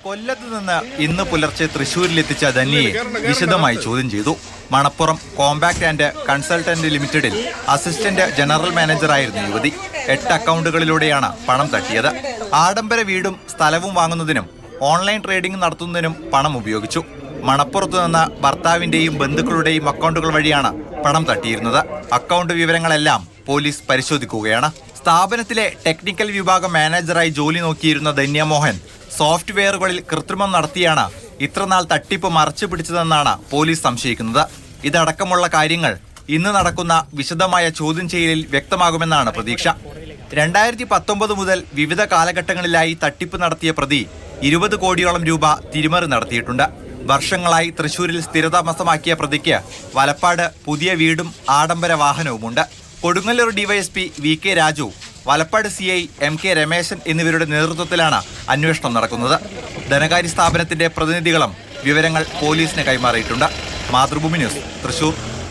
കൊല്ലത്ത് നിന്ന് ഇന്ന് പുലർച്ചെ തൃശൂരിലെത്തിച്ച ധന്യയെ വിശദമായി ചോദ്യം ചെയ്തു. മണപ്പുറം കോമ്പാക്ട് ആൻഡ് കൺസൾട്ടന്റ് ലിമിറ്റഡിൽ അസിസ്റ്റന്റ് ജനറൽ മാനേജറായിരുന്നു യുവതി. 8 അക്കൗണ്ടുകളിലൂടെയാണ് പണം തട്ടിയത്. ആഡംബര വീടും സ്ഥലവും വാങ്ങുന്നതിനും ഓൺലൈൻ ട്രേഡിംഗ് നടത്തുന്നതിനും പണം ഉപയോഗിച്ചു. മണപ്പുറത്തു നിന്ന് ഭർത്താവിന്റെയും ബന്ധുക്കളുടെയും അക്കൗണ്ടുകൾ വഴിയാണ് പണം തട്ടിയിരുന്നത്. അക്കൗണ്ട് വിവരങ്ങളെല്ലാം പോലീസ് പരിശോധിക്കുകയാണ്. സ്ഥാപനത്തിലെ ടെക്നിക്കൽ വിഭാഗം മാനേജറായി ജോലി നോക്കിയിരുന്ന ധന്യ മോഹൻ സോഫ്റ്റ്വെയറുകളിൽ കൃത്രിമം നടത്തിയാണ് ഇത്രനാൾ തട്ടിപ്പ് മറച്ചു പിടിച്ചതെന്നാണ് പോലീസ് സംശയിക്കുന്നത്. ഇതടക്കമുള്ള കാര്യങ്ങൾ ഇന്ന് നടക്കുന്ന വിശദമായ ചോദ്യം ചെയ്യലിൽ വ്യക്തമാകുമെന്നാണ് പ്രതീക്ഷ. 2019 മുതൽ വിവിധ കാലഘട്ടങ്ങളിലായി തട്ടിപ്പ് നടത്തിയ പ്രതി 20 കോടിയോളം രൂപ തിരിമറി നടത്തിയിട്ടുണ്ട്. വർഷങ്ങളായി തൃശൂരിൽ സ്ഥിരതാമസമാക്കിയ പ്രതിക്ക് വലപ്പാട് പുതിയ വീടും ആഡംബര വാഹനവുമുണ്ട്. Kodungallur DYSP VK Raju, Valappad CI MK Ramesan എന്നിവരുടെ നേതൃത്വത്തിലാണ് അന്വേഷണം നടക്കുന്നത്. ധനകാര്യ സ്ഥാപനത്തിന്റെ പ്രതിനിധികളും വിവരങ്ങൾ പോലീസിന് കൈമാറിയിട്ടുണ്ട്. മാതൃഭൂമി ന്യൂസ്, തൃശൂർ.